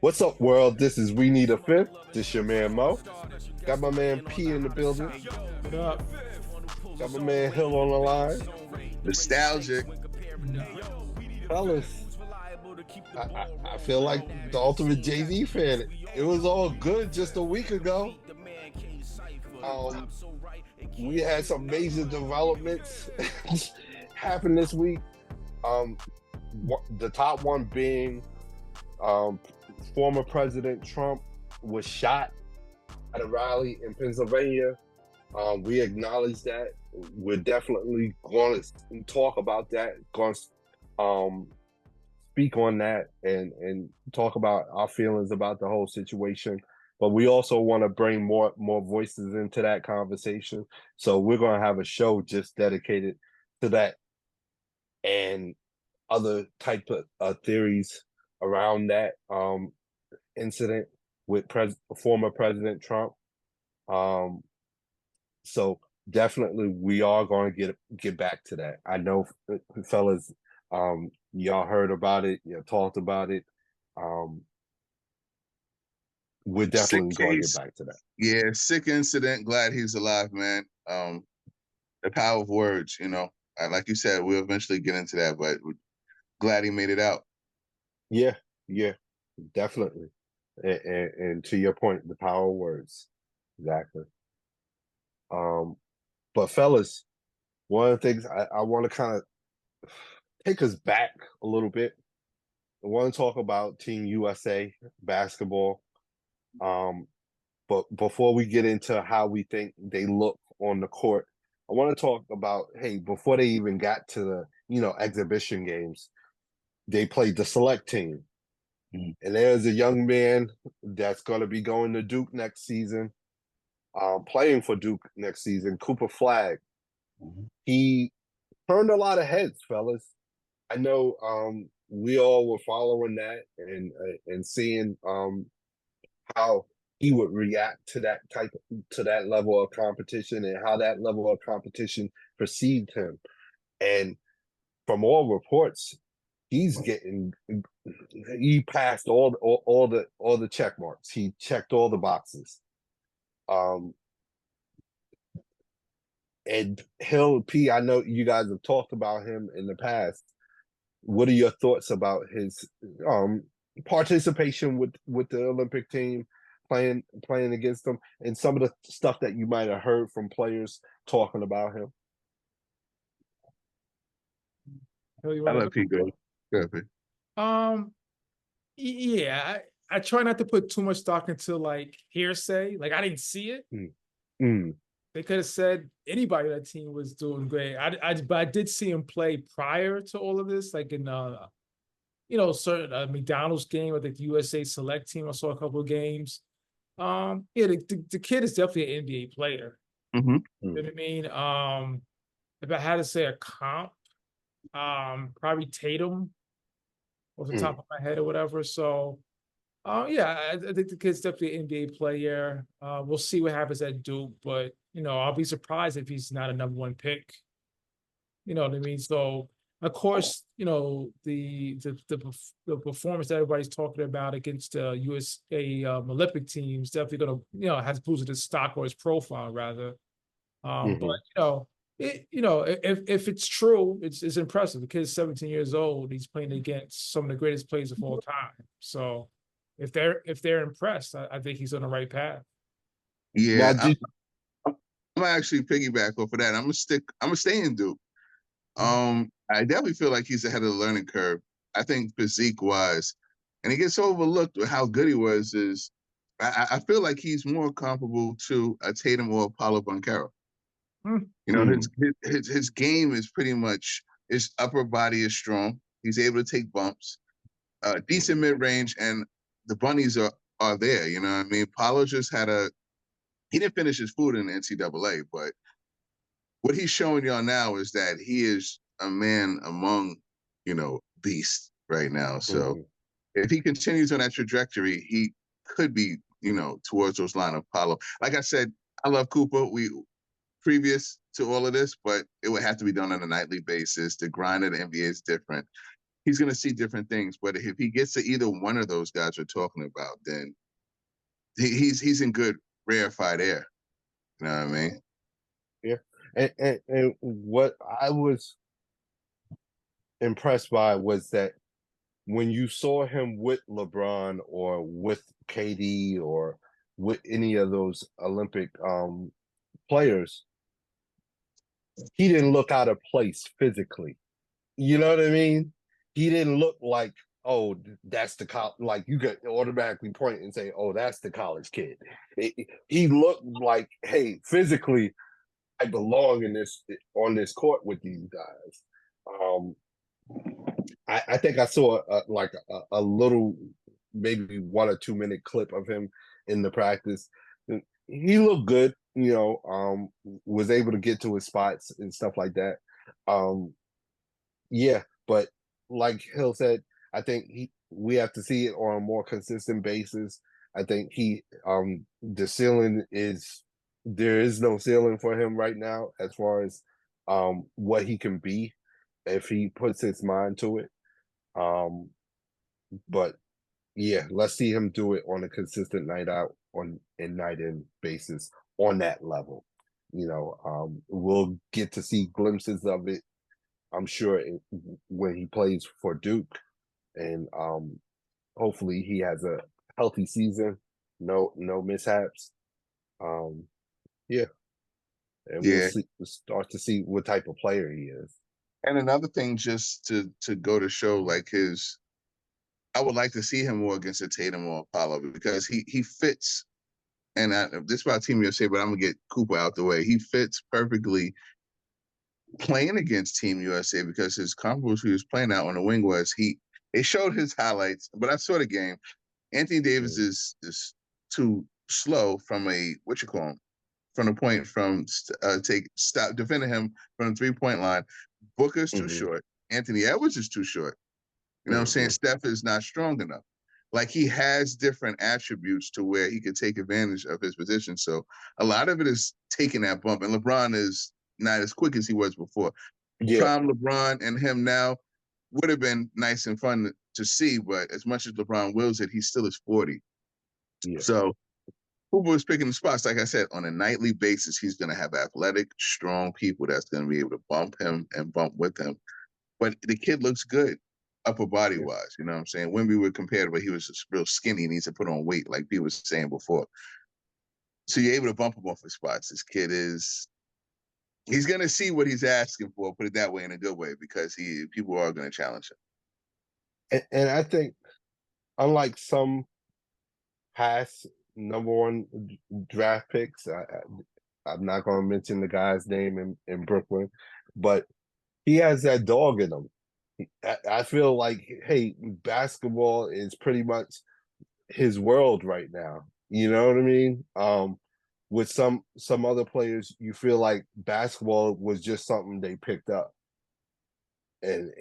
What's up, world? This is WeNeeda5th. This your man Mo. Got my man P in the building. What up? Got my man Hill on the line. Nostalgic. Fellas, I feel like the ultimate Jay-Z fan. It was all good just a week ago. We had some major developments happen this week. The top one being former President Trump was shot at a rally in Pennsylvania. We acknowledge that. We're definitely going to talk about that, going to speak on that and talk about our feelings about the whole situation. But we also want to bring more voices into that conversation. So we're going to have a show just dedicated to that and other type of theories around that incident with former President Trump. So definitely we are going to get back to that. I know, fellas, y'all heard about it, you talked about it. We're definitely going to get back to that. Yeah, sick incident. Glad he's alive, man. The power of words, like you said, we'll eventually get into that, but glad he made it out. Yeah, definitely. And to your point, the power of words. Exactly. But fellas, one of the things I want to kind of take us back a little bit. I want to talk about Team USA basketball. But before we get into how we think they look on the court, I want to talk about, hey, before they even got to the, exhibition games, they played the select team. Mm-hmm. And there's a young man that's going to be going to Duke next season, playing for Duke next season, Cooper Flagg. Mm-hmm. He turned a lot of heads, fellas. I know we all were following that and seeing how he would react to that level of competition and how that level of competition perceived him. And from all reports, he passed all the check marks. He checked all the boxes. And Hill, P, I know you guys have talked about him in the past. What are your thoughts about his participation with the Olympic team, playing against them, and some of the stuff that you might have heard from players talking about him? I let P go. Yeah, I try not to put too much stock into like hearsay. Like I didn't see it. They could have said anybody on that team was doing great. But I did see him play prior to all of this, like in certain McDonald's game with the USA Select team. I saw a couple of games. The kid is definitely an NBA player. Mm-hmm. You know what I mean? If I had to say a comp, probably Tatum off the top of my head or whatever. So, I think the kid's definitely an NBA player. We'll see what happens at Duke, but I'll be surprised if he's not a number one pick. You know what I mean? So, of course, the performance that everybody's talking about against the USA Olympic teams definitely going to has boosted his stock or his profile rather. But if it's true, it's impressive. The kid's 17 years old. He's playing against some of the greatest players of all time. So if they're impressed, I think he's on the right path. Yeah, I'm gonna actually piggyback off of that. I'm gonna stay in Duke. I definitely feel like he's ahead of the learning curve. I think physique wise, and he gets overlooked with how good he was. I feel like he's more comparable to a Tatum or a Paulo Banchero. His game is pretty much, his upper body is strong. He's able to take bumps, decent mid range, and the bunnies are there. You know what I mean? Paulo just he didn't finish his food in the NCAA, but what he's showing y'all now is that he is a man among, beasts right now. So if he continues on that trajectory, he could be, towards those line of Paulo. Like I said, I love Cooper. Previous to all of this, but it would have to be done on a nightly basis. The grind of the NBA is different. he's going to see different things. But if he gets to either one of those guys we're talking about, then he's in good rarefied air. You know what I mean? Yeah. And what I was impressed by was that when you saw him with LeBron or with KD or with any of those Olympic players, he didn't look out of place physically. You know what I mean? He didn't look like, oh, that's the like you could automatically point and say, oh, that's the college kid. He looked like, hey, physically, I belong on this court with these guys. I think I saw a little, maybe 1 or 2 minute clip of him in the practice. He looked good, was able to get to his spots and stuff like that. Yeah, but like Hill said, I think we have to see it on a more consistent basis. I think the ceiling there is no ceiling for him right now as far as what he can be if he puts his mind to it. But yeah, let's see him do it on a consistent night out and night in basis on that level. We'll get to see glimpses of it, I'm sure, when he plays for Duke, and hopefully he has a healthy season, no mishaps. Yeah, and Yeah. we'll start to see what type of player he is. And another thing, just to go to show, like I would like to see him more against a Tatum or Apollo, because he fits. And this is about Team USA, but I'm gonna get Cooper out the way. He fits perfectly playing against Team USA, because his comparables he was playing out on the wing was it showed his highlights, but I saw the game. Anthony Davis is too slow from from the point stop defending him from the 3-point line. Booker's too short. Anthony Edwards is too short. You know what I'm saying? Steph is not strong enough. Like, he has different attributes to where he could take advantage of his position. So a lot of it is taking that bump. And LeBron is not as quick as he was before. Yeah. Prime LeBron and him now would have been nice and fun to see, but as much as LeBron wills it, he still is 40. Yeah. So Cooper was picking the spots. Like I said, on a nightly basis, he's going to have athletic, strong people that's going to be able to bump him and bump with him. But the kid looks good upper body wise. You know what I'm saying? Wemby would compare to, but he was just real skinny and needs to put on weight, like people was saying before. So you're able to bump him off his spots. This kid he's going to see what he's asking for, put it that way, in a good way, because people are going to challenge him. And I think, unlike some past #1 draft picks, I'm not going to mention the guy's name in Brooklyn, but he has that dog in him. I feel like, hey, basketball is pretty much his world right now. You know what I mean? With some other players, you feel like basketball was just something they picked up and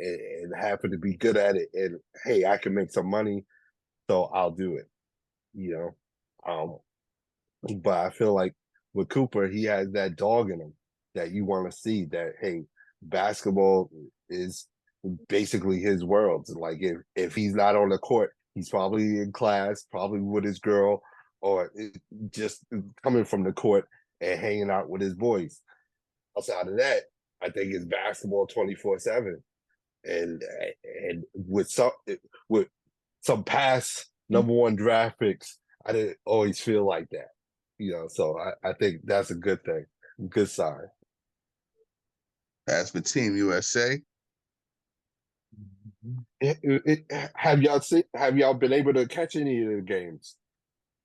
happened to be good at it. And hey, I can make some money, so I'll do it. But I feel like with Cooper, he has that dog in him that you want to see, that, hey, basketball is basically his world. Like, if he's not on the court, he's probably in class, probably with his girl, or just coming from the court and hanging out with his boys. Outside of that, I think it's basketball 24/7. And with some past #1 draft picks, I didn't always feel like that. So I think that's a good thing, good sign. As for Team USA, Have y'all been able to catch any of the games,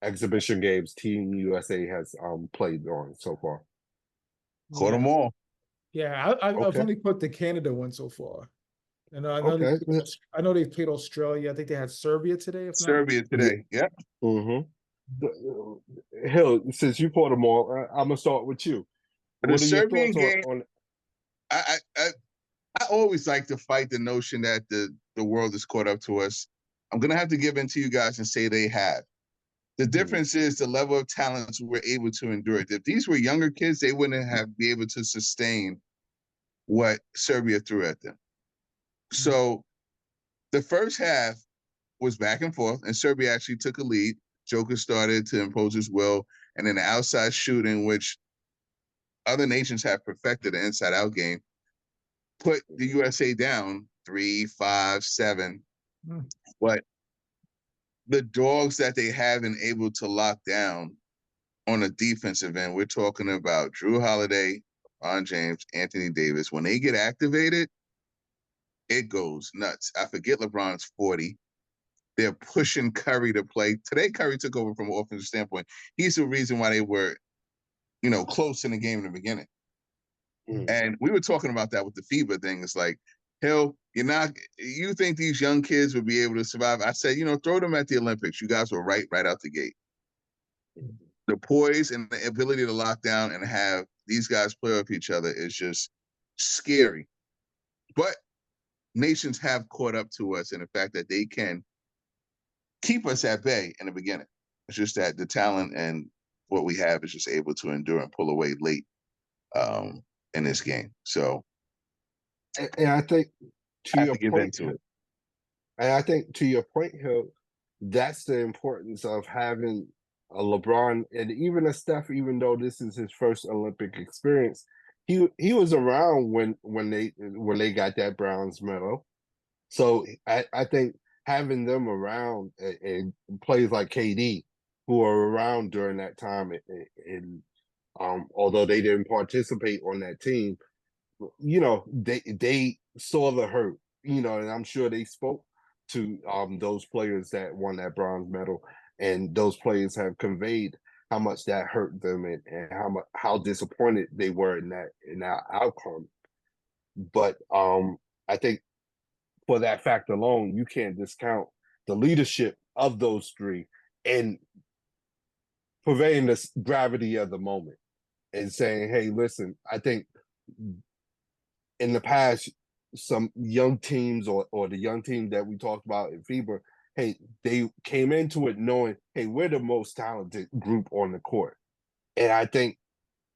exhibition games Team USA has played on so far? caught them all. Yeah, I've only put the Canada one so far. And I know they played Australia. I think they had Serbia today. Serbia today. Yeah. Hill, since you caught them all, I'm gonna start with you. What are your thoughts on? I always like to fight the notion that the world is caught up to us. I'm gonna have to give in to you guys and say they have. The difference is the level of talents we're able to endure. If these were younger kids, they wouldn't have been able to sustain what Serbia threw at them. So The first half was back and forth, and Serbia actually took a lead. Joker started to impose his will, and then the outside shooting, which other nations have perfected, the inside-out game, put the USA down 3, 5, 7. But the dogs that they have been able to lock down on a defensive end, we're talking about Drew Holiday, Ron James, Anthony Davis. When they get activated, it goes nuts. I forget LeBron's 40. They're pushing Curry to play. Today, Curry took over from an offensive standpoint. He's the reason why they were, close in the game in the beginning. And we were talking about that with the FIBA thing. It's like, hell, you think these young kids would be able to survive? I said, throw them at the Olympics. You guys were right out the gate. The poise and the ability to lock down and have these guys play off each other is just scary. But nations have caught up to us in the fact that they can keep us at bay in the beginning. It's just that the talent and what we have is just able to endure and pull away late in this game. So, and I think to your point, into it. And I think to your point, Hill, that's the importance of having a LeBron and even a Steph. Even though this is his first Olympic experience, he was around when they got that bronze medal. So I think having them around and players like KD who are around during that time, and although they didn't participate on that team, they saw the hurt, and I'm sure they spoke to those players that won that bronze medal, and those players have conveyed how much that hurt them and how disappointed they were in that outcome. But I think for that fact alone, you can't discount the leadership of those three and purveying the gravity of the moment and saying, hey, listen, I think in the past, some young teams or the young team that we talked about in FIBA, hey, they came into it knowing, hey, we're the most talented group on the court. And I think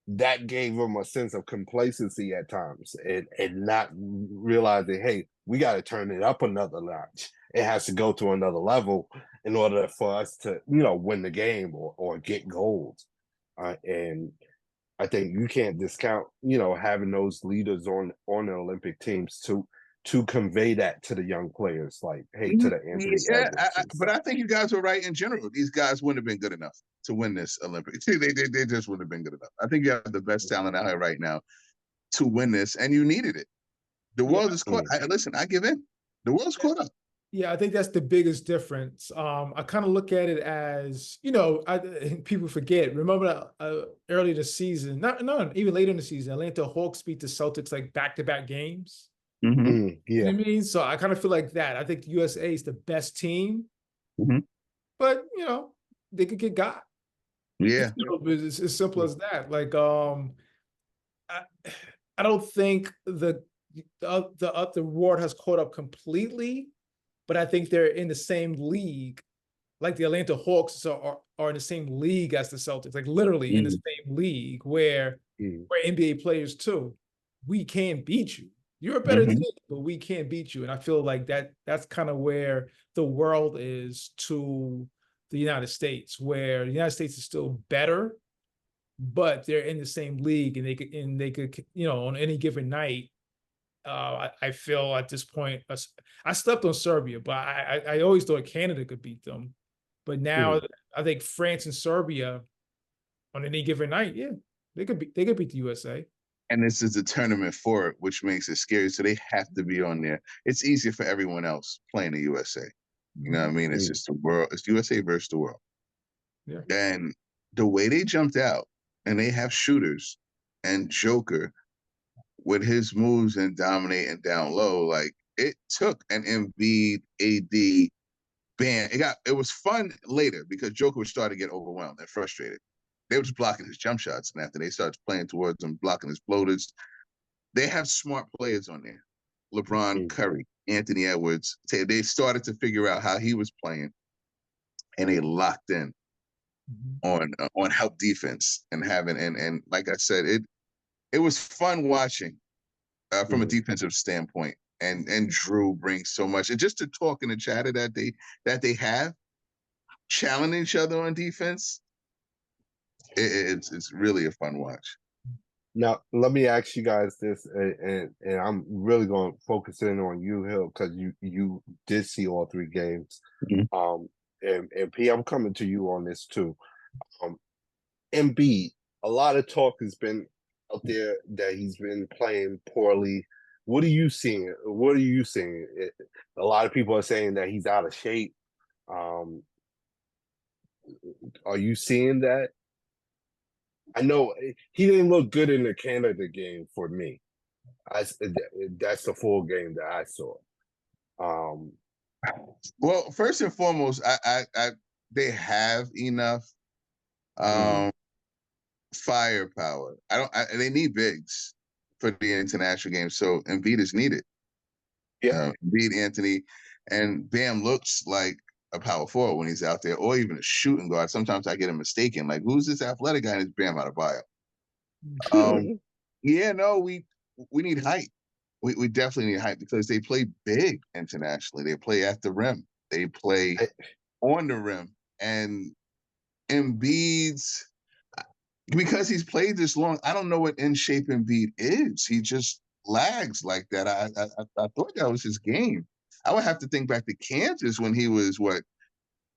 that gave them a sense of complacency at times and not realizing, hey, we got to turn it up another notch. It has to go to another level in order for us to, win the game or get gold. And I think you can't discount, having those leaders on the Olympic teams to convey that to the young players, like, hey, to the Anthony Edwards. But I think you guys were right in general. These guys wouldn't have been good enough to win this Olympics. They just wouldn't have been good enough. I think you have the best talent out here right now to win this, and you needed it. The world is caught. Listen, I give in. The world's caught up. Yeah, I think that's the biggest difference. I kind of look at it as, people forget. Remember early this season, not even later in the season, Atlanta Hawks beat the Celtics like back-to-back games. Mm-hmm. Yeah. You know what I mean? So I kind of feel like that. I think the USA is the best team, but they could get got. Yeah, it's as simple as that. Like, I don't think the world has caught up completely, but I think they're in the same league. Like the Atlanta Hawks are in the same league as the Celtics, like literally in the same league where NBA players too. We can't beat you. You're a better team, but we can't beat you. And I feel like that's kind of where the world is to the United States, where the United States is still better, but they're in the same league and they could, on any given night. I feel at this point, I slept on Serbia, but I always thought Canada could beat them. But now I think France and Serbia on any given night, they could beat the USA. And this is a tournament for it, which makes it scary. So they have to be on there. It's easier for everyone else playing the USA. You know what I mean? It's just the world. It's USA versus the world. Yeah. And the way they jumped out, and they have shooters and Joker with his moves and dominating down low, like it took an Embiid AD band. It was fun later because Joker was starting to get overwhelmed and frustrated. They were just blocking his jump shots, and after they started playing towards him, blocking his floaters, they have smart players on there. LeBron, Curry, Anthony Edwards. They started to figure out how he was playing, and they locked in on help defense and having like I said, it was fun watching from a defensive standpoint and Drew brings so much. And just to talk in the chatter that they have, challenging each other on defense, it's really a fun watch. Now, let me ask you guys this, and I'm really going to focus in on you, Hill, because you did see all 3 games. And P, I'm coming to you on this too. Embiid, a lot of talk has been out there that he's been playing poorly. What are you seeing? What are you seeing? A lot of people are saying that he's out of shape. Are you seeing that? I know he didn't look good in the Canada game for me. That's the full game that I saw. Well, first and foremost, they have enough firepower. They need bigs for the international game, so Embiid is needed. Yeah, Embiid, Anthony, and Bam looks like a power forward when he's out there, or even a shooting guard. Sometimes I get him mistaken. Like, who's this athletic guy? And it's Bam Adebayo. Yeah, no, we need height. We definitely need height because they play big internationally. They play at the rim. They play on the rim. And Embiid's, because he's played this long, I don't know what in shape Embiid is. He just lags like that. I thought that was his game. I would have to think back to Kansas when he was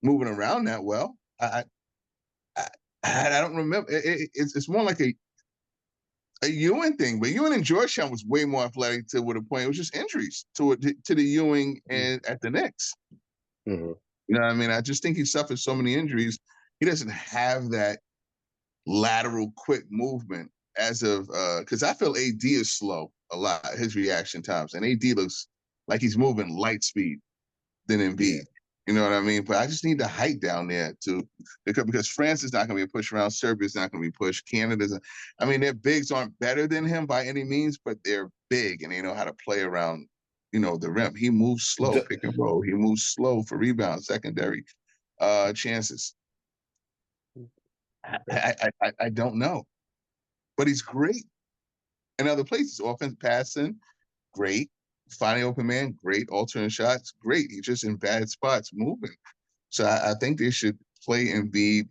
moving around that well. I don't remember. It's more like a Ewing thing, but Ewing and Georgetown was way more athletic to the point. It was just injuries to the Ewing and at the Knicks. Mm-hmm. You know what I mean? I just think he suffered so many injuries. He doesn't have that lateral quick movement as of because I feel AD is slow a lot, his reaction times, and AD looks like he's moving light speed than Embiid. Yeah. You know what I mean? But I just need the height down there because France is not going to be pushed around. Serbia is not going to be pushed. Canada's. I mean, their bigs aren't better than him by any means, but they're big and they know how to play around, the rim. He moves slow, pick and roll. He moves slow for rebounds, secondary chances. I don't know, but he's great in other places. Offense passing, great. Finding open man, great. Alternate shots, great. He's just in bad spots moving. So I think they should play Embiid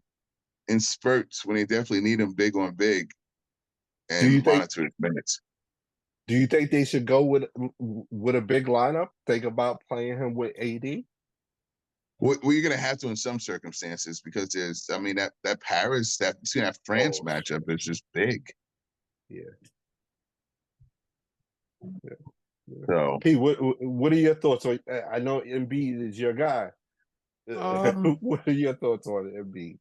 in spurts when they definitely need him big on big and monitor his minutes. Do you think they should go with a big lineup? Think about playing him with AD? Well, you're going to have to in some circumstances because that Paris, that France matchup is just big. Yeah. So, P, what are your thoughts on? I know Embiid is your guy. What are your thoughts on Embiid?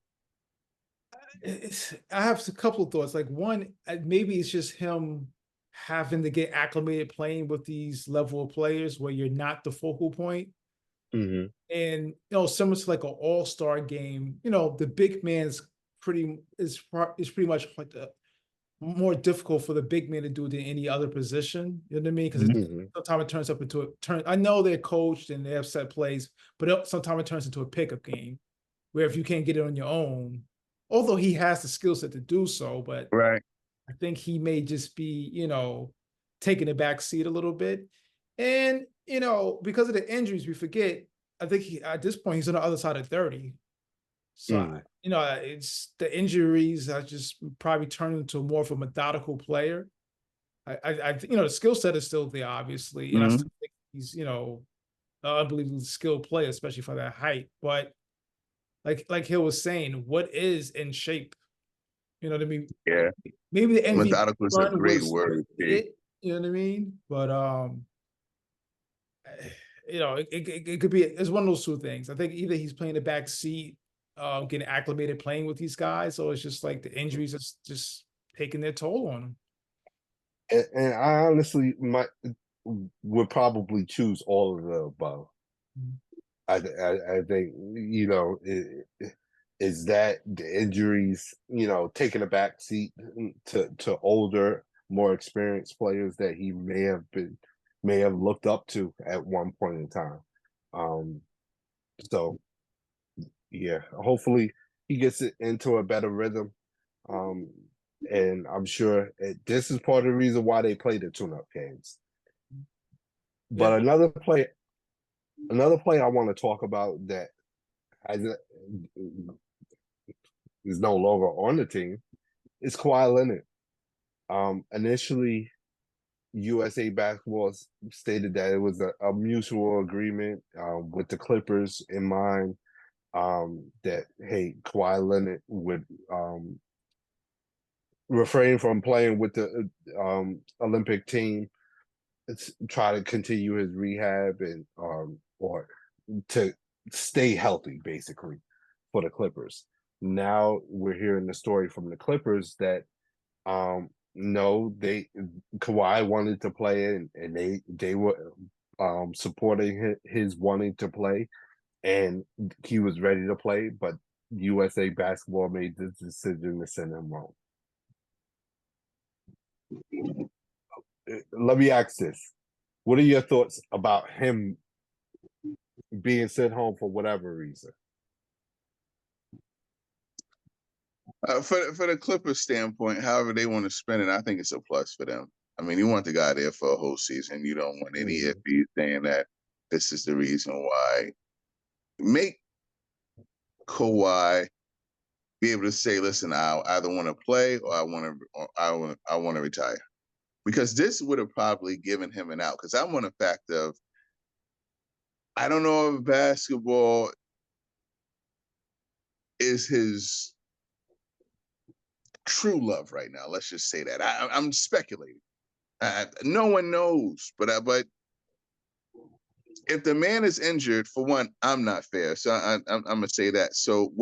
I have a couple of thoughts. Like one, maybe it's just him having to get acclimated playing with these level of players where you're not the focal point. Mm-hmm. And similar to like an all-star game, the big man's pretty much like the more difficult for the big man to do than any other position. You know what I mean? Because sometimes it turns up into a turn. I know they're coached and they have set plays, but sometimes it turns into a pickup game where if you can't get it on your own, although he has the skill set to do so, but right. I think he may just be, taking a back seat a little bit. And, because of the injuries, we forget, I think at this point, he's on the other side of 30. So, it's the injuries that just probably turned into more of a methodical player. I think, the skill set is still there, obviously. And I still think he's, an unbelievably skilled player, especially for that height. But like Hill was saying, what is in shape? You know what I mean? Yeah. Maybe the MVP methodical is a great word. You know what I mean? But it could be. It's one of those two things. I think either he's playing the back seat, getting acclimated playing with these guys, or it's just like the injuries are just taking their toll on him. And I honestly would probably choose all of the above. I think is that the injuries, taking a back seat to older, more experienced players that he may have looked up to at one point in time. So yeah, hopefully he gets it into a better rhythm. And I'm sure this is part of the reason why they play the tune-up games. But Yeah. another play I want to talk about that hasn't is no longer on the team is Kawhi Leonard. Initially, USA Basketball stated that it was a mutual agreement with the Clippers in mind, that, hey, Kawhi Leonard would refrain from playing with the Olympic team, try to continue his rehab and or to stay healthy, basically, for the Clippers. Now we're hearing the story from the Clippers that no, Kawhi wanted to play, and they were supporting his wanting to play, and he was ready to play, but USA Basketball made the decision to send him home. Let me ask this: what are your thoughts about him being sent home for whatever reason? For the Clippers standpoint, however they want to spend it, I think it's a plus for them. I mean, you want the guy there for a whole season. You don't want any ify saying that this is the reason why. Make Kawhi be able to say, "Listen, I either want to play or I want to retire," because this would have probably given him an out. Because I'm on the fact of, I don't know if basketball is his true love right now. Let's just say that. I'm speculating. No one knows, but if the man is injured, for one, I'm not fair. So I'm gonna say that. So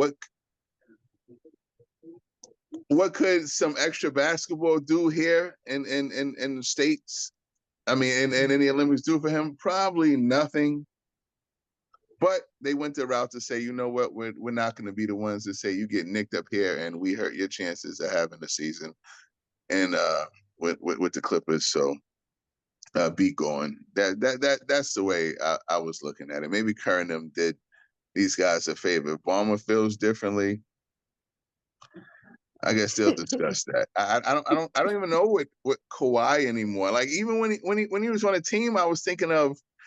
what could some extra basketball do here in the States? I mean, and in the Olympics do for him? Probably nothing. But they went the route to say, you know what, we're not going to be the ones to say you get nicked up here and we hurt your chances of having the season. And with the Clippers, so be going. That's the way I was looking at it. Maybe Kerr and them did these guys a favor. If Ballmer feels differently, I guess they'll discuss that. I don't even know what Kawhi anymore. Like, even when he was on a team,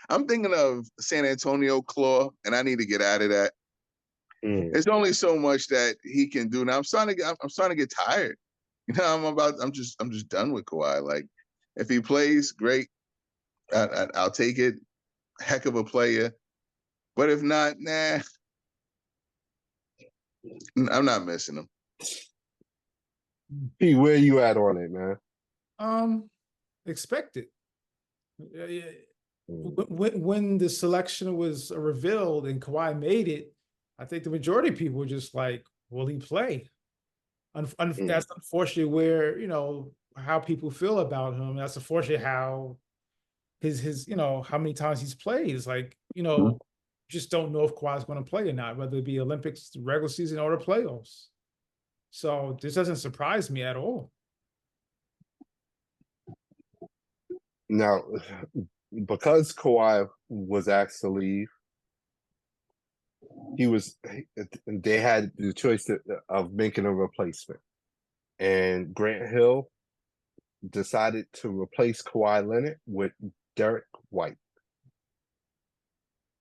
I'm thinking of San Antonio Claw, and I need to get out of that. There's only so much that he can do. Now I'm starting to get tired. You know, I'm just done with Kawhi. Like, if he plays, great. I'll take it. Heck of a player. But if not, nah, I'm not missing him. P, where you at on it, man? Expected. When the selection was revealed and Kawhi made it, I think the majority of people were just like, will he play? That's unfortunately where, how people feel about him. That's unfortunately how his how many times he's played. It's like, just don't know if Kawhi's going to play or not, whether it be Olympics, regular season, or the playoffs. So this doesn't surprise me at all. Now, because Kawhi was asked to leave, they had the choice of making a replacement. And Grant Hill decided to replace Kawhi Leonard with Derek White.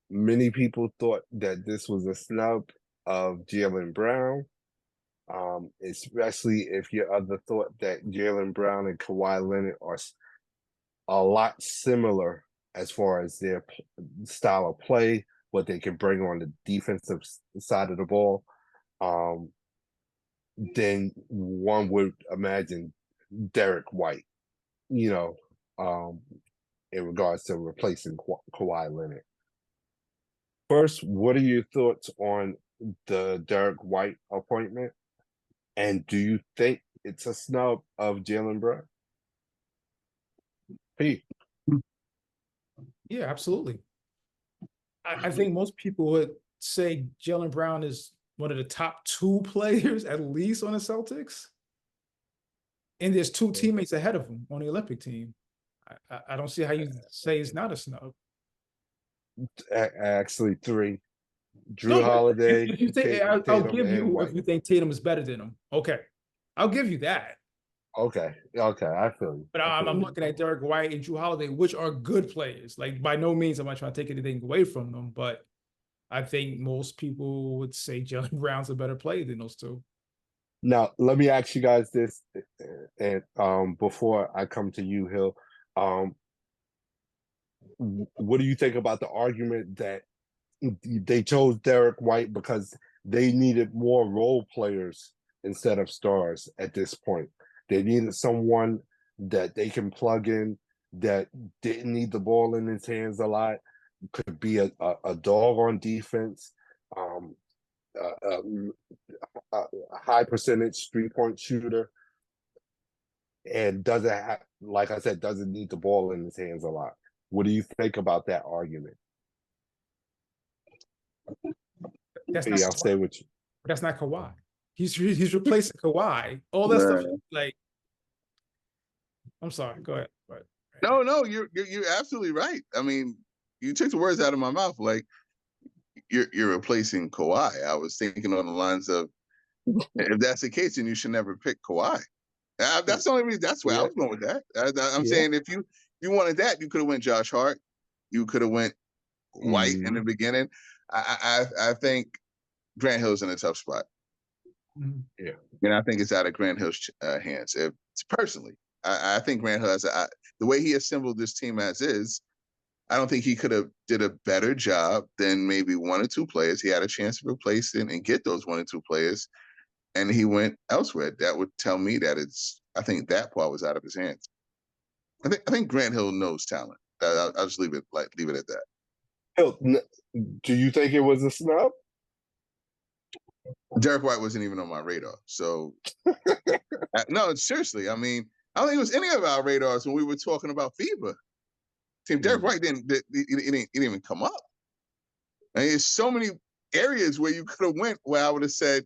Many people thought that this was a snub of Jaylen Brown, especially if your other thought that Jaylen Brown and Kawhi Leonard are a lot similar as far as their style of play, what they can bring on the defensive side of the ball. Then one would imagine Derek White, in regards to replacing Kawhi Leonard. First, what are your thoughts on the Derek White appointment? And do you think it's a snub of Jaylen Brown? P. Yeah, absolutely. I think most people would say Jaylen Brown is one of the top 2 players at least on the Celtics. And there's 2 teammates ahead of him on the Olympic team. I don't see how you say it's not a snub. Actually, 3. Drew Holiday. If you think, I'll give you if you think Tatum is better than him. Okay, I'll give you that. Okay, I feel you. But I'm looking at Derek White and Drew Holiday, which are good players. Like, by no means am I trying to take anything away from them, but I think most people would say Jaylen Brown's a better player than those two. Now, let me ask you guys this, and before I come to you, Hill, what do you think about the argument that they chose Derek White because they needed more role players instead of stars at this point? They needed someone that they can plug in that didn't need the ball in his hands a lot, could be a dog on defense, a high percentage 3-point shooter, and doesn't have, like I said, doesn't need the ball in his hands a lot. What do you think about that argument? I'll stay with you. That's not Kawhi. He's replacing Kawhi. All that stuff, like, I'm sorry. Go ahead. No, you're absolutely right. I mean, you took the words out of my mouth. Like, you're replacing Kawhi. I was thinking on the lines of, if that's the case, then you should never pick Kawhi. That's the only reason. That's where I was going with that. I'm saying if you wanted that, you could have went Josh Hart. You could have went White in the beginning. I think Grant Hill's in a tough spot. Yeah, and I think it's out of Grant Hill's hands. Personally, I think Grant Hill has the way he assembled this team as is. I don't think he could have did a better job than maybe one or two players. He had a chance to replace it and get those one or two players, and he went elsewhere. That would tell me that I think that part was out of his hands. I think Grant Hill knows talent. I'll just leave it at that. Hill, do you think it was a snub? Derek White wasn't even on my radar. So, no, seriously. I mean, I don't think it was any of our radars when we were talking about FIBA. Team Derek White didn't even come up. I mean, there's so many areas where you could have went where I would have said,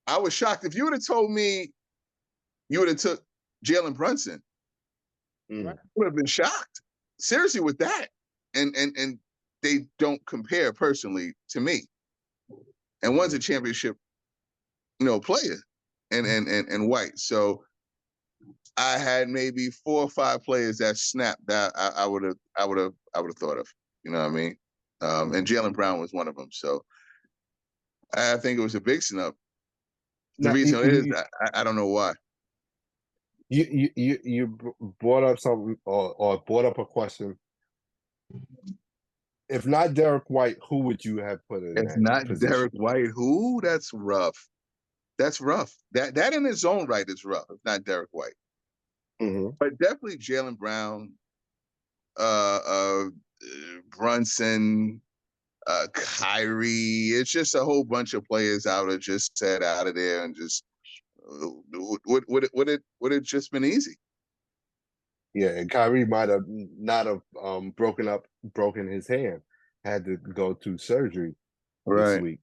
I was shocked. If you would have told me you would have took Jalen Brunson, I would have been shocked. Seriously with that. And they don't compare personally to me. And one's a championship, player and White. So I had maybe 4 or 5 players that snapped that I would have thought of. You know what I mean? And Jaylen Brown was one of them. So I think it was a big snub. The reason is I don't know why. You brought up something or brought up a question. If not Derek White, who would you have put in? If not position? Derek White, who? That's rough. That's rough. That in its own right is rough. If not Derek White, but definitely Jaylen Brown, Brunson, Kyrie. It's just a whole bunch of players I would have just said out of there and just would it just been easy. Yeah, and Kyrie might have not have broken his hand, had to go to surgery this week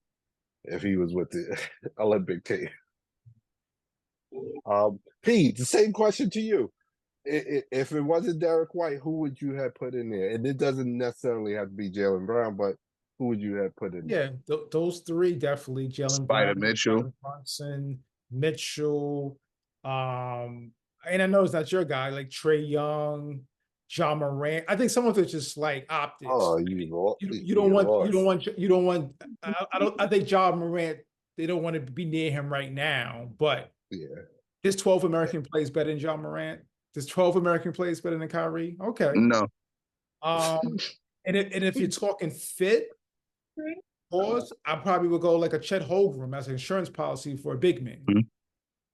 if he was with the Olympic team. Pete, the same question to you. If it wasn't Derek White, who would you have put in there? And it doesn't necessarily have to be Jaylen Brown, but who would you have put in there? Yeah, those three definitely. Jaylen Brown, Mitchell, Brunson, Mitchell, and I know it's not your guy, like Trae Young, John Morant. I think some of it's just like optics. Oh, you don't want. I think John Morant. They don't want to be near him right now. But there's 12 American plays better than John Morant. There's 12 American plays better than Kyrie. Okay. No. And if you're talking fit, pause, I probably would go like a Chet Holmgren as an insurance policy for a big man. You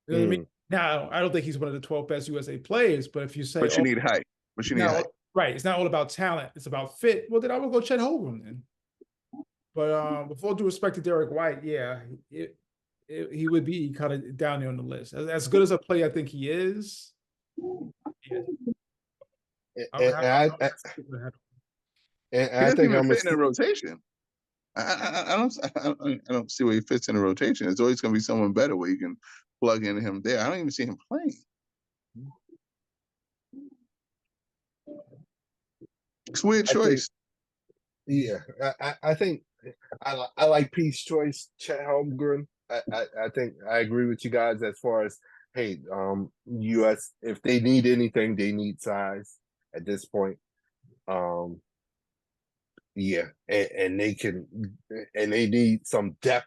know what I mean? Now, I don't think he's one of the 12 best USA players, but if you say, but you need height. Right. It's not all about talent. It's about fit. Well, then I would go Chet Holmgren then. But with all due respect to Derek White, he would be kind of down there on the list. As good as a player I think he is. I think I'm fitting in a rotation. I don't see where he fits in a rotation. It's always going to be someone better where you can plug in him there. I don't even see him playing. It's a weird choice. I think I like Pete's choice, Chet Holmgren. I think I agree with you guys as far as hey, US, if they need anything, they need size at this point. Yeah, and they need some depth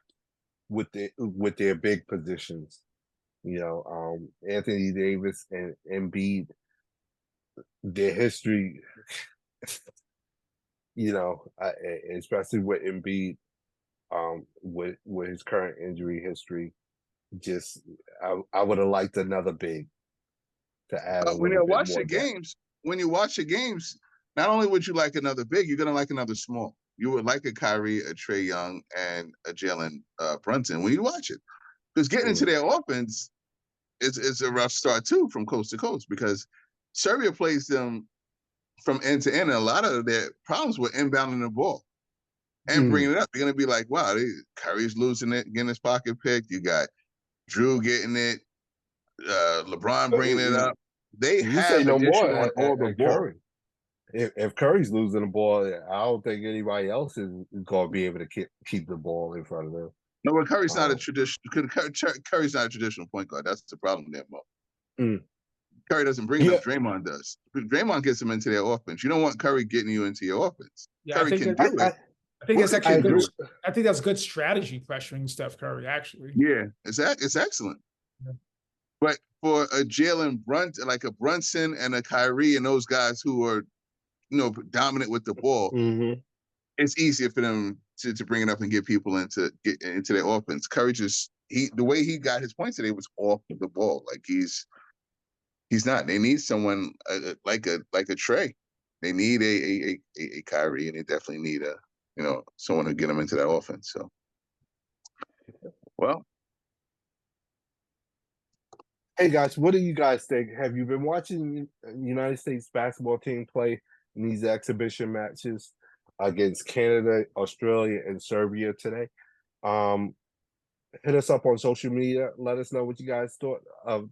with their big positions. Anthony Davis and Embiid, their history, especially with Embiid, with his current injury history, just I would have liked another big to add a When little you bit watch more the depth. games, not only would you like another big, you're gonna like another small. You would like a Kyrie, a Trae Young, and a Jalen Brunson when you watch it, because getting into their offense is a rough start too, from coast to coast, because Serbia plays them from end to end, and a lot of their problems were inbounding the ball and bringing it up. You're gonna be like, wow, Kyrie's losing it, getting his pocket picked. You got Drew getting it, LeBron bringing it up. They You say have no addition more on all the at ball. Curry. If Curry's losing the ball, I don't think anybody else is going to be able to keep the ball in front of them. No, but Curry's not a traditional. Curry's not a traditional point guard. That's the problem there, Mo. Curry doesn't bring it up. Draymond does. Draymond gets him into their offense. You don't want Curry getting you into your offense. Yeah, Curry can do it. I think that's actually good. I think that's good strategy, pressuring Steph Curry. Actually, yeah, it's excellent. Yeah. But for a Jalen Brunson, like a Brunson and a Kyrie and those guys who are, dominant with the ball, it's easier for them to bring it up and get people into their offense. Curry the way he got his points today was off the ball. Like he's not. They need someone like a Trae. They need a Kyrie, and they definitely need someone to get them into that offense. So, well. Hey guys, what do you guys think? Have you been watching the United States basketball team play in these exhibition matches against Canada, Australia, and Serbia today? Hit us up on social media. Let us know what you guys thought of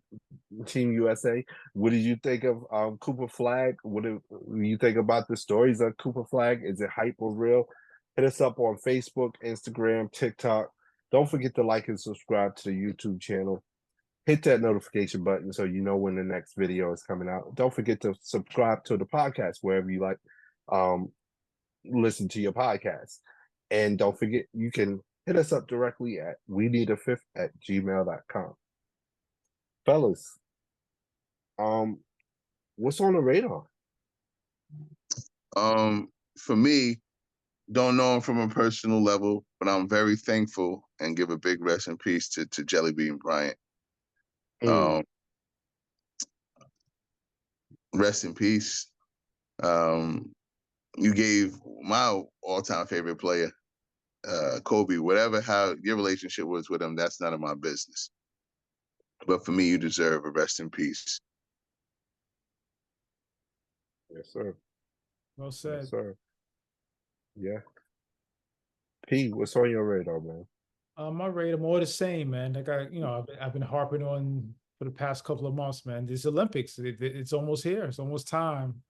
Team USA. What did you think of Cooper Flagg? What do you think about the stories of Cooper Flagg? Is it hype or real? Hit us up on Facebook, Instagram, TikTok. Don't forget to like and subscribe to the YouTube channel. Hit that notification button so you know when the next video is coming out. Don't forget to subscribe to the podcast wherever you like listen to your podcast. And don't forget, you can hit us up directly at WeNeeda5th@gmail.com. Fellas, what's on the radar? For me, don't know him from a personal level, but I'm very thankful and give a big rest in peace to Jelly Bean Bryant. Rest in peace. You gave my all-time favorite player, Kobe, how your relationship was with him, that's none of my business. But for me, you deserve a rest in peace. Yes, sir. Well said. Yes, sir. Yeah. P, what's on your radar, man? My radar more the same, man. Like I've been harping on for the past couple of months, man. This Olympics, it's almost here. It's almost time.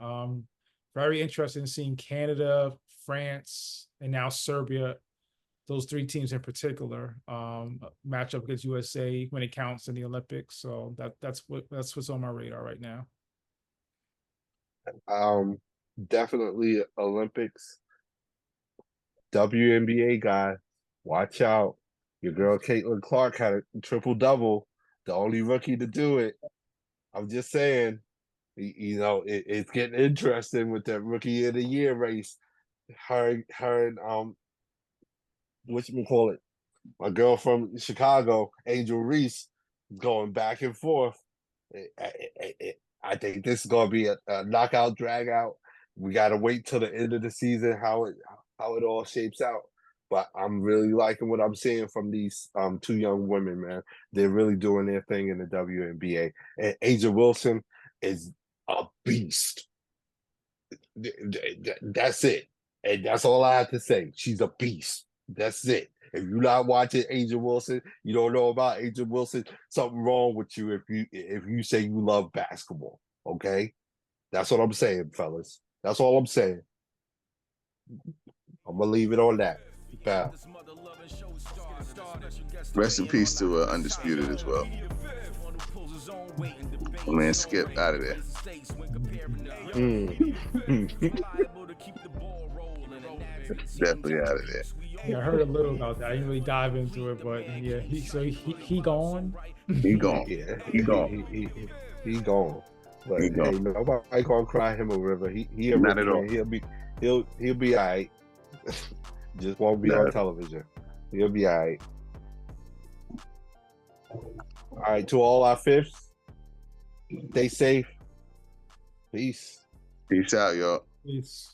Very interested in seeing Canada, France, and now Serbia. Those three teams in particular match up against USA when it counts in the Olympics. So that's what's on my radar right now. Definitely Olympics. WNBA guy, watch out. Your girl Caitlin Clark had a triple-double, the only rookie to do it. I'm just saying, it's getting interesting with that Rookie of the Year race. Her and whatchamacallit, my girl from Chicago, Angel Reese, going back and forth. I think this is gonna be a knockout, drag out. We gotta wait till the end of the season how it all shapes out. But I'm really liking what I'm seeing from these two young women, man. They're really doing their thing in the WNBA. And A'ja Wilson is a beast. That's it. And that's all I have to say. She's a beast. That's it. If you're not watching A'ja Wilson, you don't know about A'ja Wilson, something wrong with you if you say you love basketball. Okay? That's what I'm saying, fellas. That's all I'm saying. I'm gonna leave it on that. Pal. Rest in peace to Undisputed as well. Man, Skip out of there. Definitely out of there. Yeah, I heard a little about that. I didn't really dive into it, but yeah, he gone. He gone. Yeah, He gone. He gone. But He gone. hey, nobody gonna cry him a river. He a Not rich at all. man. He'll be all right. Just won't be on television. He'll be all right. All right, to all our fifths, stay safe. Peace. Peace out, y'all. Peace.